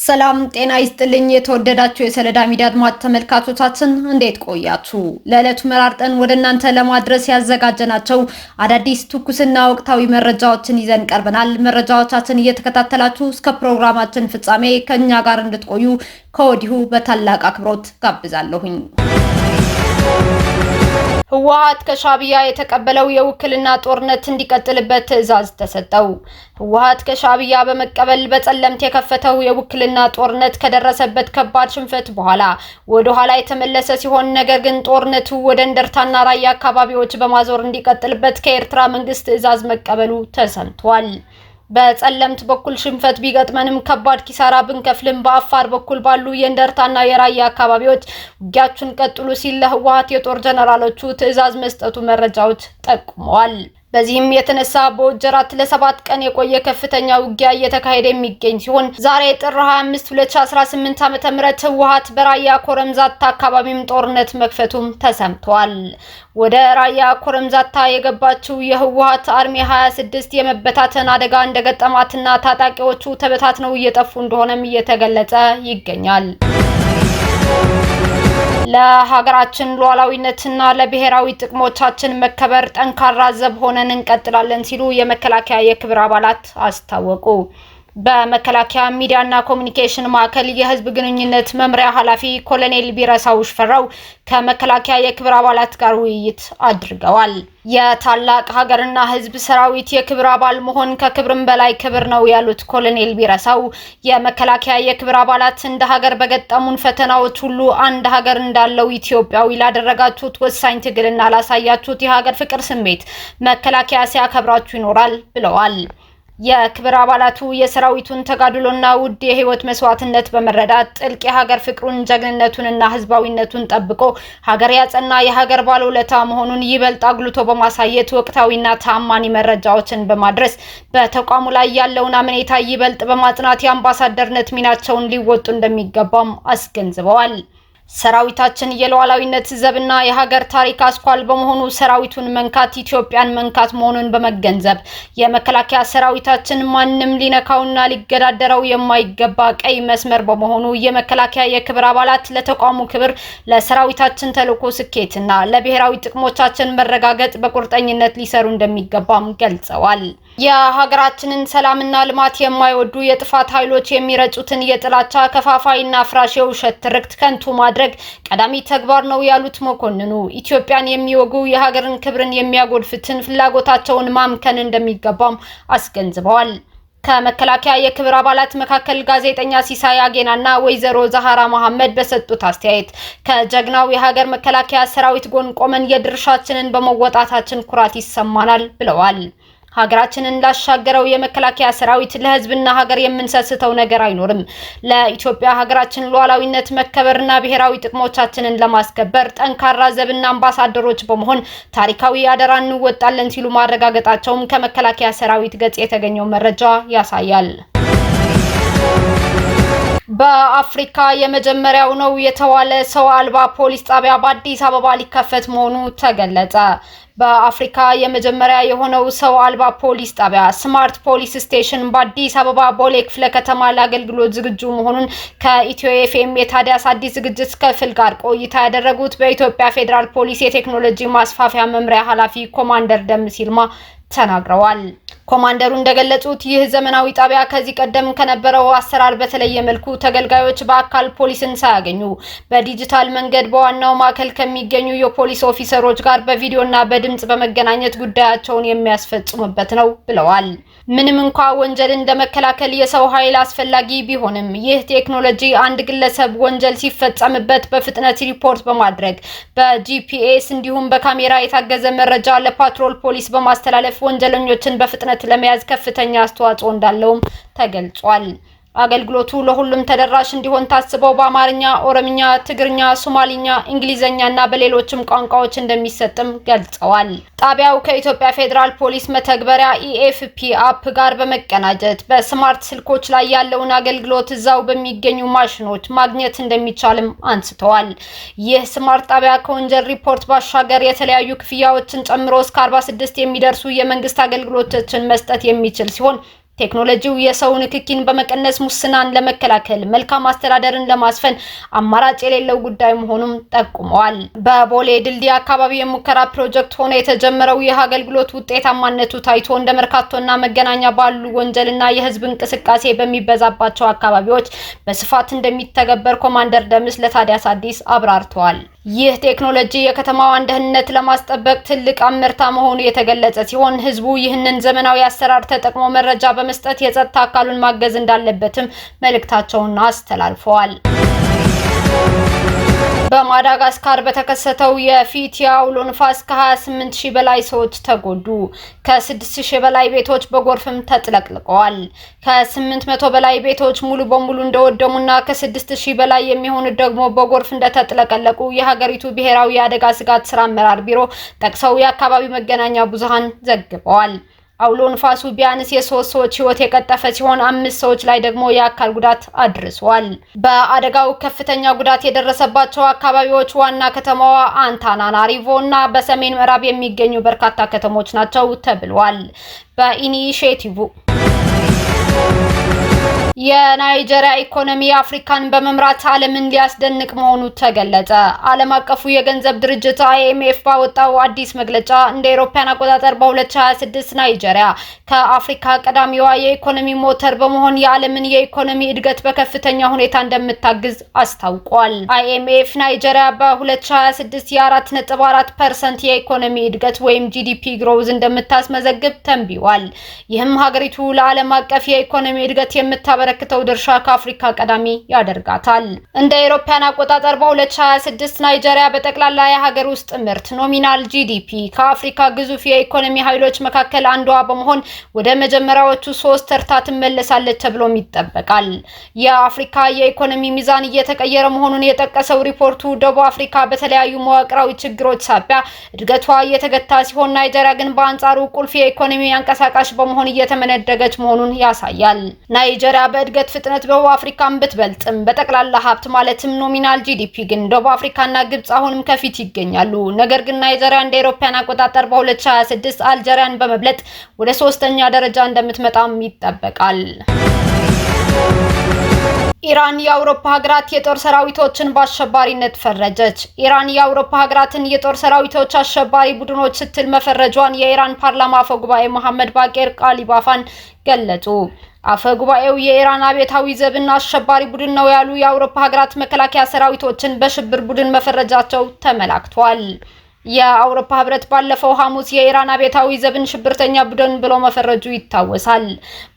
ሰላም ጤና ይስጥልኝ የተወደዳችሁ የሰለዳ ሚዲያ አድማጭ ተመልካቾቻችን እንዴት ቆያችሁ? ለዕለቱ መራርጠን ወደ እናንተ ለማድረስ ያዘጋጀናቸው አዳዲስ ትኩስና ወቅታዊ መረጃዎችን ይዘን ቀርበናል። መረጃዎቻችን እየተከታተላችሁ እስከ ፕሮግራማችን ፍጻሜ ከኛ ጋር እንድትቆዩ ከወዲሁ በታላቅ አክብሮት ጋብዛለሁኝ። ህወሓት ከሻዕቢያ የተቀበለው የውክልና ጦርነት እንዲቀጥልበት ትዕዛዝ ተሰጠው። ህወሓት ከሻዕቢያ በመቀበል በጸለምት የከፈተው የውክልና ጦርነት ከደረሰበት ከባድ ሽንፈት በኋላ ወደ ኋላ የተመለሰ ሲሆን ነገር ግን ጦርነቱ ወደ እንደርታና ራያ አካባቢዎች በማዞር እንዲቀጥልበት ከኤርትራ መንግስት ትዕዛዝ መቀበሉ ተሰምቷል። በጸለምት በኩል ሽንፈት ቢገጥመንም ከባድ ኪሳራ ብንከፍልም በአፋር በኩል ባሉ የእንደርታና የራያ አካባቢዎች ውጊያችሁን ቀጥሉ ሲል ለህወሓት የጦር ጀነራሎቹ ትዕዛዝ መስጠቱ መረጃዎች ጠቁመዋል። በዚህም የተነሳ በወጀራት ለ7 ቀን የቆየ ከፍተኛ ውጊያ እየተካሄደ የሚገኝ ሲሆን ዛሬ ጥር 25 2018 ዓ.ም ህወሓት በራያ ኮረምዛታ አካባቢም ጦርነት መክፈቱም ተሰምቷል። ወደ ራያ ኮረምዛታ የገባችው የህወሓት አርሚ 26 የመበታተን አደጋ እንደገጠማትና ታጣቂዎቹ ተበታትነው እየጠፉ እንደሆነም እየተገለጸ ይገኛል። ለሀገራችን ሉዓላዊነትና ለብሔራዊ ጥቅሞቻችን መከበር ጠንካራ ዘብ ሆነን እንቀጥላለን ሲሉ የመከላከያ የክብር አባላት አስታወቁ። በመከላከያ ሚዲያና ኮሙኒኬሽን ማዕከል የህዝብ ግንኙነት መምሪያ ኃላፊ ኮሎኔል ቢረሳው ሽፈራው ከመከላከያ የክብር አባላት ጋር ውይይት አድርገዋል። የታላቅ ሀገርና ህዝብ ሰራዊት የክብር አባል መሆን ከክብርም በላይ ክብር ነው ያሉት ኮሎኔል ቢረሳው የመከላከያ የክብር አባላት እንደ ሀገር በገጠሙን ፈተናዎች ሁሉ አንድ ሀገር እንዳለው ኢትዮጵያዊ ላደረጋችሁት ወሳኝ ትግልና ላሳያችሁት የሀገር ፍቅር ስሜት መከላከያ ሲያከብራችሁ ይኖራል ብለዋል። የክብር አባላቱ የሰራዊቱን ተጋድሎና ውድ የህይወት መስዋዕትነት በመረዳት ጥልቅ የሀገር ፍቅሩን ጀግንነቱንና ህዝባዊነቱን ጠብቆ ሀገር ያጸና የሀገር ባለውለታ መሆኑን ይበልጥ አጉልቶ በማሳየት ወቅታዊና ታማኒ መረጃዎችን በማድረስ በተቋሙ ላይ ያለውን አመኔታ ይበልጥ በማጽናት የአምባሳደርነት ሚናቸውን ሊወጡ እንደሚገባም አስገንዝበዋል። ሰራዊታችን የሉዓላዊነት ዘብና የሀገር ታሪክ አስኳል በመሆኑ ሰራዊቱን መንካት ኢትዮጵያን መንካት መሆኑን በመገንዘብ የመከላከያ ሰራዊታችን ማንም ሊነካውና ሊገዳደረው የማይገባ ቀይ መስመር በመሆኑ የመከላከያ የክብር አባላት ለተቋሙ ክብር፣ ለሰራዊታችን ተልዕኮ ስኬትና ለብሔራዊ ጥቅሞቻችን መረጋገጥ በቁርጠኝነት ሊሰሩ እንደሚገባም ገልጸዋል። የሀገራችንን ሰላምና ልማት የማይወዱ የጥፋት ኃይሎች የሚረጩትን የጥላቻ ከፋፋይና አፍራሽ የውሸት ትርክት ከንቱ ማድረግ ቀዳሚ ተግባር ነው ያሉት መኮንኑ ኢትዮጵያን የሚወጉ የሀገርን ክብርን የሚያጎድፍትን ፍላጎታቸውን ማምከን እንደሚገባም አስገንዝበዋል። ከመከላከያ የክብር አባላት መካከል ጋዜጠኛ ሲሳይ አጌናና ወይዘሮ ዛሃራ መሐመድ በሰጡት አስተያየት ከጀግናው የሀገር መከላከያ ሰራዊት ጎን ቆመን የድርሻችንን በመወጣታችን ኩራት ይሰማናል ብለዋል። ሀገራችንን ላሻገረው የመከላከያ ሰራዊት ለህዝብና ሀገር የምንሰስተው ነገር አይኖርም። ለኢትዮጵያ ሀገራችን ሉዓላዊነት መከበርና ብሔራዊ ጥቅሞቻችንን ለማስከበር ጠንካራ ዘብና አምባሳደሮች በመሆን ታሪካዊ አደራ እንወጣለን ሲሉ ማረጋገጣቸውም ከመከላከያ ሰራዊት ገጽ የተገኘው መረጃ ያሳያል። በአፍሪካ የመጀመሪያው ነው የተባለ ሰው አልባ ፖሊስ ጣቢያ በአዲስ አበባ ሊከፈት መሆኑ ተገለጸ። በአፍሪካ የመጀመሪያ የሆነው ሰው አልባ ፖሊስ ጣቢያ ስማርት ፖሊስ ስቴሽን በአዲስ አበባ ቦሌ ክፍለ ከተማ ለአገልግሎት ዝግጁ መሆኑን ከኢትዮ ኤፍኤም የታዲያስ አዲስ ዝግጅት ክፍል ጋር ቆይታ ያደረጉት በኢትዮጵያ ፌዴራል ፖሊስ የቴክኖሎጂ ማስፋፊያ መምሪያ ኃላፊ ኮማንደር ደምስ ይልማ ተናግረዋል። ኮማንደሩ እንደገለጹት ይህ ዘመናዊ ጣቢያ ከዚህ ቀደም ከነበረው አሰራር በተለየ መልኩ ተገልጋዮች በአካል ፖሊስን ሳያገኙ በዲጂታል መንገድ በዋናው ማዕከል ከሚገኙ የፖሊስ ኦፊሰሮች ጋር በቪዲዮና በድምጽ በመገናኘት ጉዳያቸውን የሚያስፈጽሙበት ነው ብለዋል። ምንም እንኳ ወንጀልን ለመከላከል የሰው ኃይል አስፈላጊ ቢሆንም ይህ ቴክኖሎጂ አንድ ግለሰብ ወንጀል ሲፈጸምበት በፍጥነት ሪፖርት በማድረግ በጂፒኤስ እንዲሁም በካሜራ የታገዘ መረጃ ለፓትሮል ፖሊስ በማስተላለፍ ወንጀለኞችን በፍጥነት ለመያዝ ከፍተኛ አስተዋጽኦ እንዳለውም ተገልጿል። አገልግሎቱ ለሁሉም ተደራሽ እንዲሆን ታስበው በአማርኛ፣ ኦሮምኛ፣ ትግርኛ፣ ሶማሊኛ፣ እንግሊዘኛና በሌሎችም ቋንቋዎች እንደሚሰጥም ገልጸዋል። ጣቢያው ከኢትዮጵያ ፌዴራል ፖሊስ መተግበሪያ ኢኤፍፒ አፕ ጋር በመቀናጀት በስማርት ስልኮች ላይ ያለውን አገልግሎት እዛው በሚገኙ ማሽኖች ማግኘት እንደሚቻልም አንስተዋል። ይህ ስማርት ጣቢያ ከወንጀል ሪፖርት ባሻገር የተለያዩ ክፍያዎችን ጨምሮ እስከ 46 የሚደርሱ የመንግስት አገልግሎቶችን መስጠት የሚችል ሲሆን ቴክኖሎጂው የሰው ንክኪን በመቀነስ ሙስናን ለመከላከል መልካም አስተዳደርን ለማስፈን አማራጭ የሌለው ጉዳይ መሆኑን ጠቁመዋል። በቦሌ ድልድይ አካባቢ የሙከራ ፕሮጀክት ሆኖ የተጀመረው ይህ አገልግሎት ውጤታማነቱ ታይቶ እንደ መርካቶና መገናኛ ባሉ ወንጀልና የህዝብ እንቅስቃሴ በሚበዛባቸው አካባቢዎች በስፋት እንደሚተገበር ኮማንደር ደምስ ለታዲያስ አዲስ አብራርተዋል። ይህ ቴክኖሎጂ የከተማዋን ደህንነት ለማስጠበቅ ትልቅ አመርታ መሆኑ የተገለጸ ሲሆን ህዝቡ ይህንን ዘመናዊ አሰራር ተጠቅሞ መረጃ በመስጠት የጸጥታ አካሉን ማገዝ እንዳለበትም መልእክታቸውን አስተላልፈዋል። በማዳጋስካር በተከሰተው የፊቲ አውሎ ንፋስ ከ28000 በላይ ሰዎች ተጎዱ። ከ6000 በላይ ቤቶች በጎርፍም ተጥለቅልቀዋል። ከ800 በላይ ቤቶች ሙሉ በሙሉ እንደወደሙና ከ6000 በላይ የሚሆኑት ደግሞ በጎርፍ እንደተጥለቀለቁ የሀገሪቱ ብሔራዊ የአደጋ ስጋት ስራ አመራር ቢሮ ጠቅሰው የአካባቢው መገናኛ ብዙሃን ዘግበዋል። አውሎ ንፋሱ ቢያንስ የ3 ሰዎች ህይወት የቀጠፈ ሲሆን 5 ሰዎች ላይ ደግሞ የአካል ጉዳት አድርሷል። በአደጋው ከፍተኛ ጉዳት የደረሰባቸው አካባቢዎች ዋና ከተማዋ አንታናናሪቮ እና በሰሜን ምዕራብ የሚገኙ በርካታ ከተሞች ናቸው ተብሏል። በኢኒሼቲቭ የናይጄሪያ ኢኮኖሚ አፍሪካን በመምራት ዓለምን ሊያስደንቅ መሆኑ ተገለጸ። ዓለም አቀፉ የገንዘብ ድርጅት IMF ባወጣው አዲስ መግለጫ እንደ አውሮፓውያን አቆጣጠር በ2026 ናይጄሪያ ከአፍሪካ ቀዳሚዋ የኢኮኖሚ ሞተር በመሆን የዓለምን የኢኮኖሚ እድገት በከፍተኛ ሁኔታ እንደምታግዝ አስታውቋል። IMF ናይጄሪያ በ2026 የ4.4% የኢኮኖሚ እድገት ወይም GDP ግሮዝ እንደምታስመዘግብ ተንብዋል። ይህም ሀገሪቱ ለዓለም አቀፍ የኢኮኖሚ እድገት የምታበረክተው ድርሻ ከአፍሪካ ቀዳሚ ያደርጋታል። እንደ አውሮፓውያን አቆጣጠር በ2026 ናይጄሪያ በጠቅላላ የሀገር ውስጥ ምርት ኖሚናል GDP ከአፍሪካ ግዙፍ የኢኮኖሚ ኃይሎች መካከል አንዷ በመሆን ወደ መጀመሪያዎቹ 3 ተርታ ትመለሳለች ተብሎም ይጠበቃል። የአፍሪካ የኢኮኖሚ ሚዛን እየተቀየረ መሆኑን የጠቀሰው ሪፖርቱ ደቡብ አፍሪካ በተለያዩ መዋቅራዊ ችግሮች ሳቢያ እድገቷ እየተገታ ሲሆን ናይጄሪያ ግን በአንጻሩ ቁልፍ የኢኮኖሚ አንቀሳቃሽ በመሆን እየተመነደገች መሆኑን ያሳያል። ናይጄሪያ በእድገት ፍጥነት በደቡብ አፍሪካን ብትበልጥም በጠቅላላ ሀብት ማለትም ኖሚናል GDP ግን ደቡብ አፍሪካና ግብጽ አሁንም ከፊት ይገኛሉ። ነገር ግን ናይጄሪያ እንደ አውሮፓውያን አቆጣጠር በ2026 አልጄሪያን በመብለጥ ወደ 3ኛ ደረጃ እንደምትመጣም ይጠበቃል። ኢራን የአውሮፓ ሀገራት የጦር ሰራዊቶችን በአሸባሪነት ፈረጀች። ኢራን የአውሮፓ ሀገራትን የጦር ሰራዊቶች አሸባሪ ቡድኖች ስትል መፈረጇን የኢራን ፓርላማ አፈ ጉባኤ መሐመድ ባቄር ቃሊባፋን ገለጹ። አፈ ጉባኤው የኢራን አብዮታዊ ዘብና አሸባሪ ቡድን ነው ያሉ የአውሮፓ ሀገራት መከላከያ ሰራዊቶችን በሽብር ቡድን መፈረጃቸው ተመላክቷል። የአውሮፓ ህብረት ባለፈው ሐሙስ የኢራን አብዮታዊ ዘብን ሽብርተኛ ቡድን ብሎ መፈረጁ ይታወሳል።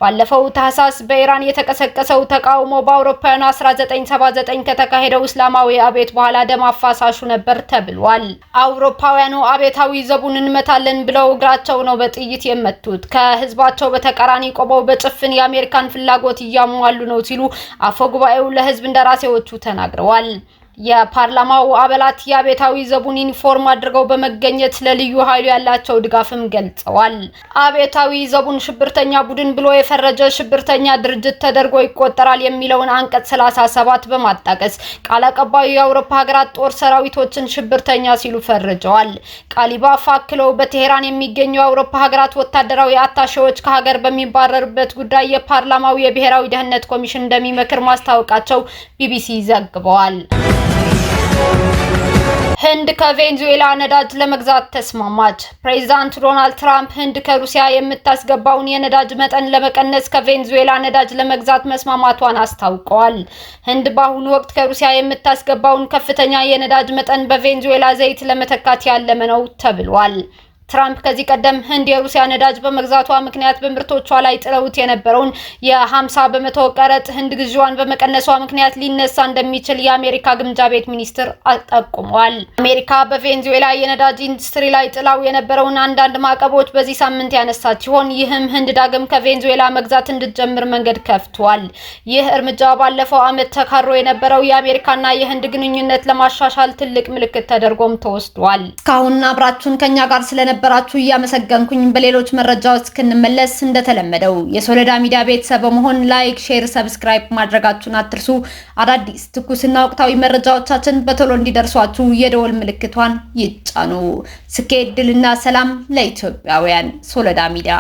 ባለፈው ታህሳስ በኢራን የተቀሰቀሰው ተቃውሞ በአውሮፓውያኑ 1979 ከተካሄደው እስላማዊ አብዮት በኋላ ደም አፋሳሹ ነበር ተብሏል። አውሮፓውያኑ አብዮታዊ ዘቡን እንመታለን ብለው እግራቸው ነው በጥይት የመቱት። ከህዝባቸው በተቃራኒ ቆመው በጭፍን የአሜሪካን ፍላጎት እያሟሉ ነው ሲሉ አፈ ጉባኤው ለህዝብ እንደራሴዎቹ ተናግረዋል። የፓርላማው አባላት የአብዮታዊ ዘቡን ዩኒፎርም አድርገው በመገኘት ለልዩ ኃይሉ ያላቸው ድጋፍም ገልጸዋል። አብዮታዊ ዘቡን ሽብርተኛ ቡድን ብሎ የፈረጀ ሽብርተኛ ድርጅት ተደርጎ ይቆጠራል የሚለውን አንቀጽ 37 በማጣቀስ ቃል አቀባዩ የአውሮፓ ሀገራት ጦር ሰራዊቶችን ሽብርተኛ ሲሉ ፈርጀዋል። ቃሊባፍ አክለው በቴሄራን የሚገኙ የአውሮፓ ሀገራት ወታደራዊ አታሼዎች ከሀገር በሚባረሩበት ጉዳይ የፓርላማው የብሔራዊ ደህንነት ኮሚሽን እንደሚመክር ማስታወቃቸው ቢቢሲ ዘግበዋል። ህንድ ከቬንዙዌላ ነዳጅ ለመግዛት ተስማማች። ፕሬዝዳንት ዶናልድ ትራምፕ ህንድ ከሩሲያ የምታስገባውን የነዳጅ መጠን ለመቀነስ ከቬንዙዌላ ነዳጅ ለመግዛት መስማማቷን አስታውቀዋል። ህንድ በአሁኑ ወቅት ከሩሲያ የምታስገባውን ከፍተኛ የነዳጅ መጠን በቬንዙዌላ ዘይት ለመተካት ያለመ ነው ተብሏል። ትራምፕ ከዚህ ቀደም ህንድ የሩሲያ ነዳጅ በመግዛቷ ምክንያት በምርቶቿ ላይ ጥለውት የነበረውን የ50% ቀረጥ ህንድ ግዢዋን በመቀነሷ ምክንያት ሊነሳ እንደሚችል የአሜሪካ ግምጃ ቤት ሚኒስትር ጠቁሟል። አሜሪካ በቬንዙዌላ የነዳጅ ኢንዱስትሪ ላይ ጥላው የነበረውን አንዳንድ ማዕቀቦች በዚህ ሳምንት ያነሳች ሲሆን ይህም ህንድ ዳግም ከቬንዙዌላ መግዛት እንድትጀምር መንገድ ከፍቷል። ይህ እርምጃ ባለፈው ዓመት ተካሮ የነበረው የአሜሪካና የህንድ ግንኙነት ለማሻሻል ትልቅ ምልክት ተደርጎም ተወስዷል። እስካሁን አብራችሁን ከኛ ጋር ስለነበራችሁ እያመሰገንኩኝ በሌሎች መረጃዎች እስክንመለስ እንደተለመደው የሶለዳ ሚዲያ ቤተሰብ በመሆን ላይክ፣ ሼር፣ ሰብስክራይብ ማድረጋችሁን አትርሱ። አዳዲስ ትኩስና ወቅታዊ መረጃዎቻችን በቶሎ እንዲደርሷችሁ የደወል ምልክቷን ይጫኑ። ስኬት፣ ድልና ሰላም ለኢትዮጵያውያን። ሶለዳ ሚዲያ